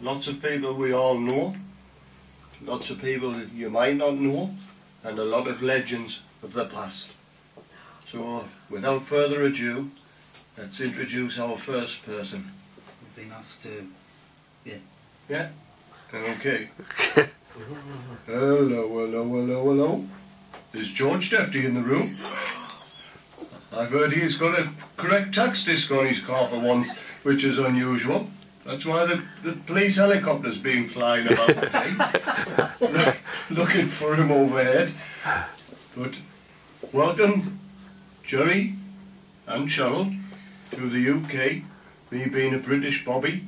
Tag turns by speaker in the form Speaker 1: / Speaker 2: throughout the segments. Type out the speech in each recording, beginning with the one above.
Speaker 1: Lots of people we all know, lots of people you might not know, and a lot of legends of the past. So, without further ado, let's introduce our first person.
Speaker 2: We've been asked to... yeah.
Speaker 1: Yeah? Okay. Hello. Is George Defty in the room? I've heard he's got a correct tax disc on his car for once, which is unusual. That's why the police helicopter's been flying about the place, looking for him overhead. But welcome, Jerry and Cheryl, to the UK. Me being a British bobby,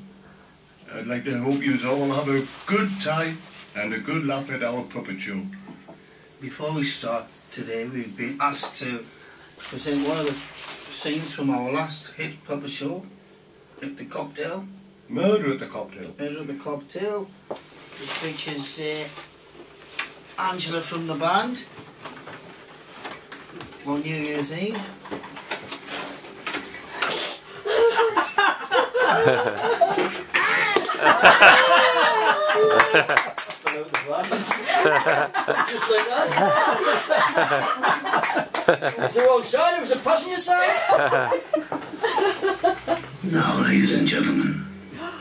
Speaker 1: I'd like to hope you all have a good time and a good laugh at our puppet show.
Speaker 2: Before we start today, we've been asked to present one of the scenes from our last hit puppet show, at the Cocktail.
Speaker 1: Murder at the Cocktail.
Speaker 2: Murder at the Cocktail, which features Angela from the band on New Year's Eve.
Speaker 3: Just like that. The wrong side, it was a passenger side.
Speaker 2: Now, ladies and gentlemen,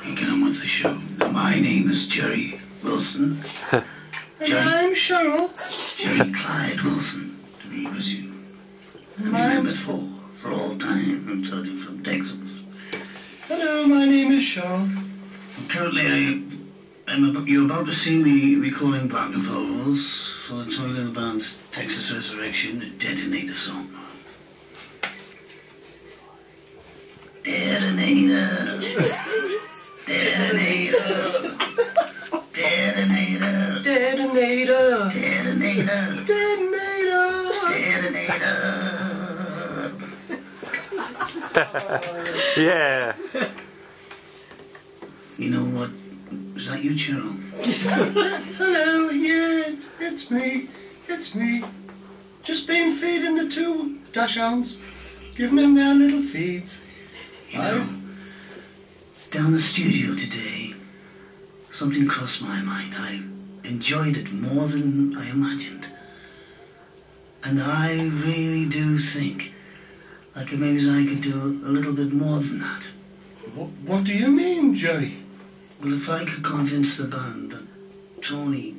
Speaker 2: we get on with the show. My name is Jerry Wilson.
Speaker 1: And I'm Cheryl.
Speaker 2: Jerry Clyde Wilson, to be presumed. And remembered for all time. I'm starting from Texas.
Speaker 1: Hello, my name is Cheryl.
Speaker 2: Currently, you're about to see me recording backing vocals for the Toy Little Band's Texas Resurrection Detonator song. Detonator, detonator, detonator, detonator, detonator, detonator, detonator.
Speaker 4: Yeah.
Speaker 2: You know what? Is that you, Cheryl?
Speaker 1: Hello, yeah, it's me. Just been feeding the two dachshunds, giving them their little feeds.
Speaker 2: You know, down the studio today, something crossed my mind. I enjoyed it more than I imagined. And I really do think like maybe I could do a little bit more than that.
Speaker 1: What do you mean, Jerry?
Speaker 2: Well, if I could convince the band that Tony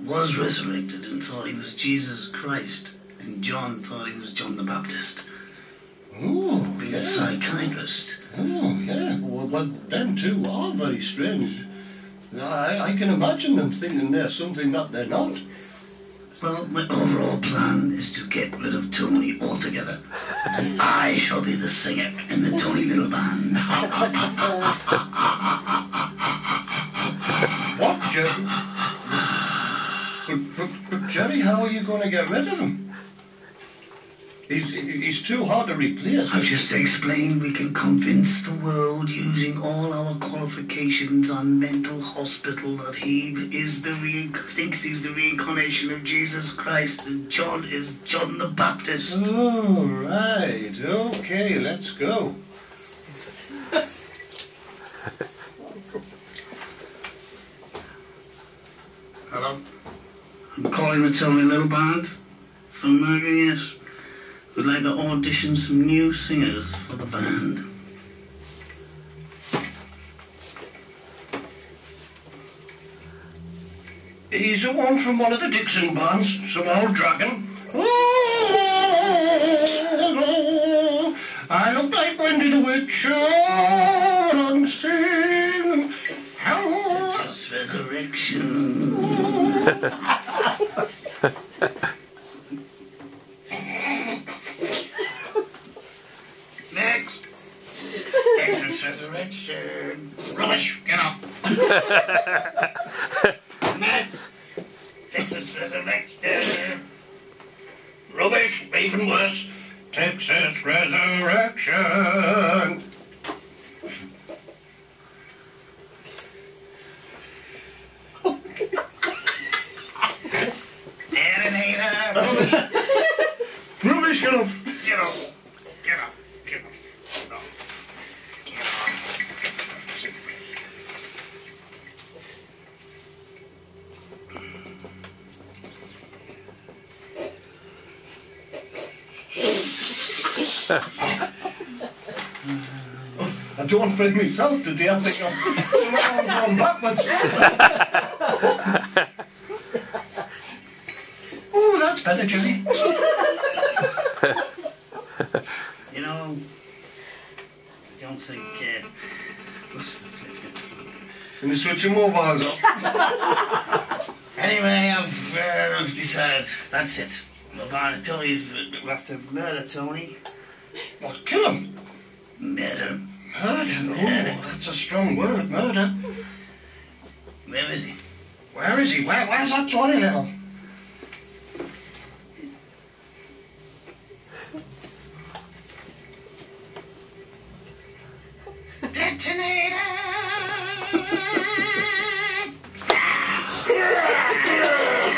Speaker 2: was resurrected and thought he was Jesus Christ, and John thought he was John the Baptist,
Speaker 1: Oh,
Speaker 2: being
Speaker 1: yeah.
Speaker 2: a psychiatrist.
Speaker 1: Oh, yeah. Well, them two are very strange. I can imagine them thinking they're something that they're not.
Speaker 2: Well, my overall plan is to get rid of Tony altogether, and I shall be the singer in the Tony Little Band.
Speaker 1: What, Jerry? But Jerry, how are you going to get rid of him? He's too hard to replace.
Speaker 2: I've just explained we can convince the world using all our qualifications on mental hospital that he is thinks he's the reincarnation of Jesus Christ and John is John the Baptist.
Speaker 1: Oh, right. Okay, let's go.
Speaker 2: Hello? I'm calling the Tony Little Band from Merger, yes. We'd like to audition some new singers for the band.
Speaker 1: He's the one from one of the Dixon bands, some old dragon. I look like Wendy the Witch, and sing.
Speaker 2: Texas Resurrection. Next. Texas Resurrection. Rubbish, get off. Next. Texas Resurrection.
Speaker 1: Rubbish, even worse. Texas Resurrection. Rubbish, get up.
Speaker 2: Get off. Get off. Get off.
Speaker 1: I don't feel myself today. I think I'm going backwards. Oh, that's better, Jerry.
Speaker 2: You know, I don't think...
Speaker 1: Can you switch your mobiles off?
Speaker 2: Anyway, I've decided that's it. I told you we have to murder Tony.
Speaker 1: What, kill him?
Speaker 2: Murder.
Speaker 1: Murder? Oh, that's a strong word, murder.
Speaker 2: Where is he?
Speaker 1: Where is he? Where's that Johnny Little?
Speaker 2: Detonator!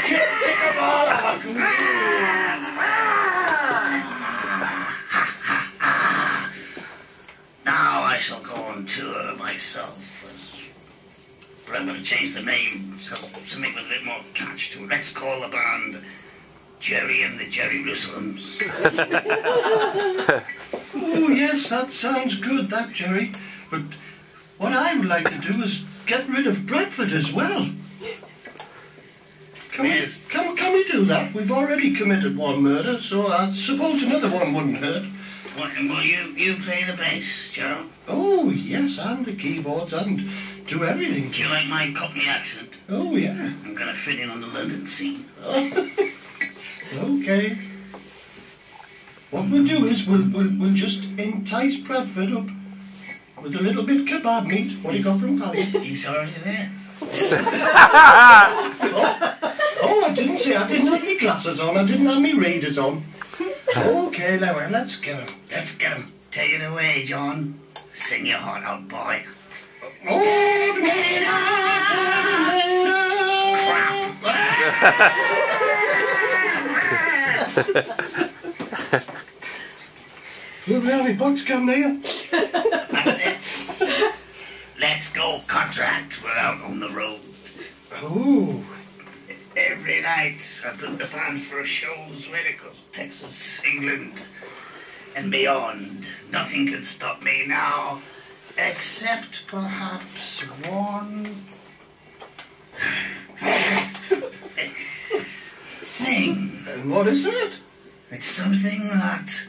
Speaker 1: Kick them all out!
Speaker 2: Now I shall go on tour myself. But I'm going to change the name, so something with a bit more catch to it. Let's call the band Jerry and the Jerryrusalems.
Speaker 1: Oh, yes, that sounds good, that, Jerry. But what I would like to do is get rid of Bradford as well. Can we do that? We've already committed one murder, so I suppose another one wouldn't hurt.
Speaker 2: Well, you play the bass, Gerald?
Speaker 1: Oh, yes, and the keyboards, and do everything.
Speaker 2: Do you like my Cockney accent?
Speaker 1: Oh, yeah.
Speaker 2: I'm going to fit in on the London scene.
Speaker 1: Okay. What we'll do is we'll just entice Bradford up with a little bit kebab meat. What do you got from Pally?
Speaker 2: He's already there.
Speaker 1: Oh, I didn't have my glasses on. I didn't have my readers on. Okay, now let's get him.
Speaker 2: Let's get him. Take it away, John. Sing your heart out, boy.
Speaker 1: Oh,
Speaker 2: Crap.
Speaker 1: Look how many bucks come there.
Speaker 2: That's it. Let's go contract. We're out on the road.
Speaker 1: Oh.
Speaker 2: Every night I put the band for shows right across Texas, England, and beyond. Nothing can stop me now, except perhaps one thing.
Speaker 1: And what is that?
Speaker 2: It's something that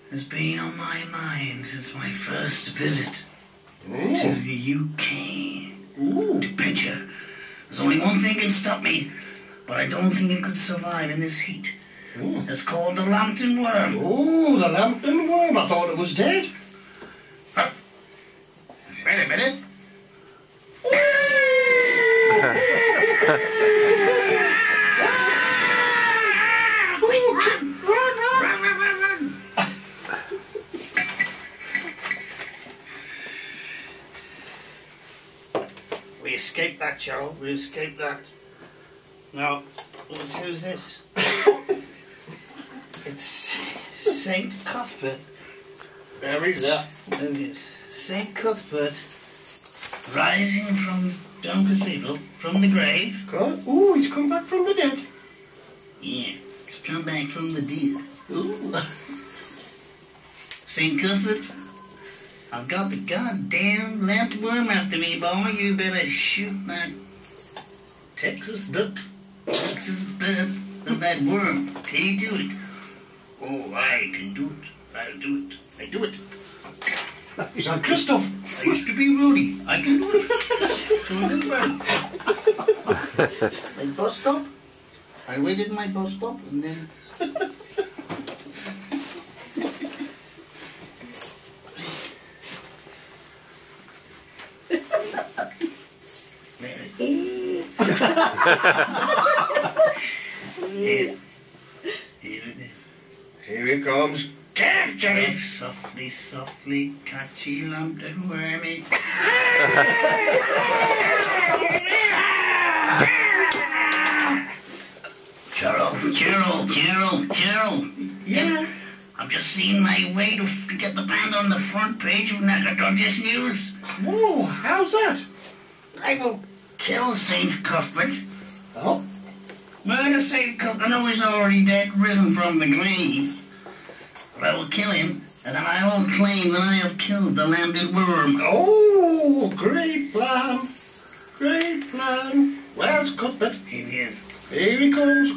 Speaker 2: has been on my mind since my first visit to the UK.
Speaker 1: Ooh.
Speaker 2: To picture. There's only one thing can stop me, but I don't think it could survive in this heat.
Speaker 1: Ooh.
Speaker 2: It's called the Lambton Worm.
Speaker 1: Oh, the Lambton Worm. I thought it was dead.
Speaker 2: Wait a minute. Run. We escaped that, Gerald. We escaped that. Now, who's this? It's Saint Cuthbert.
Speaker 3: There is that.
Speaker 2: There he is. Saint Cuthbert, rising from Down Cathedral, from the grave.
Speaker 1: Oh, he's come back from the dead.
Speaker 2: Yeah, he's come back from the dead.
Speaker 1: Ooh.
Speaker 2: Saint Cuthbert, I've got the goddamn Lambton Worm after me, boy. You better shoot that Texas bird of that worm. Can you do it? Oh, I can do it. I'll do it. I do it.
Speaker 1: Is that Christoph?
Speaker 2: I used to be Rudy. I can do it. At bus stop, I waited in my bus stop and then... Here it is.
Speaker 1: Here he comes.
Speaker 2: Catch it! Softly, softly, catchy Lambton wormy. Gerald.
Speaker 1: Yeah.
Speaker 2: I've just seen my way to get the band on the front page of Nacogdoches News.
Speaker 1: Whoa, how's that?
Speaker 2: I will kill Saint Cuthbert.
Speaker 1: Oh?
Speaker 2: Murder Saint Cuthbert. I know he's already dead, risen from the grave. But I will kill him and then I will claim that I have killed the landed worm.
Speaker 1: Oh, great plan. Great plan. Where's Cuthbert?
Speaker 2: Here he is.
Speaker 1: Here he comes.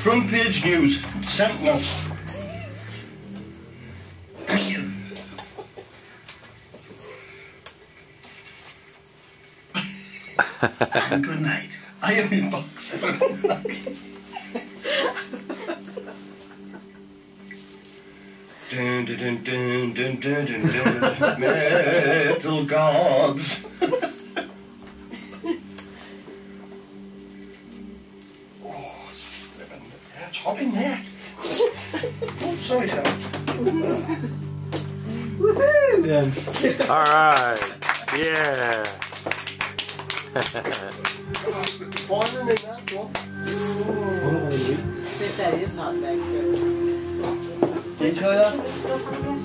Speaker 1: Front page news, Sentinel.
Speaker 2: Thank you. And good night.
Speaker 1: I am in box. Dun, dun, dun, dun, dun, dun, dun, dun. Metal gods. Oh, it's hot in there. Oh, sorry, Sam.
Speaker 3: Woohoo!
Speaker 4: All right. Yeah.
Speaker 1: Boiling in that one.
Speaker 5: I bet that is hot back there.
Speaker 1: Enjoy that.
Speaker 5: Go somewhere?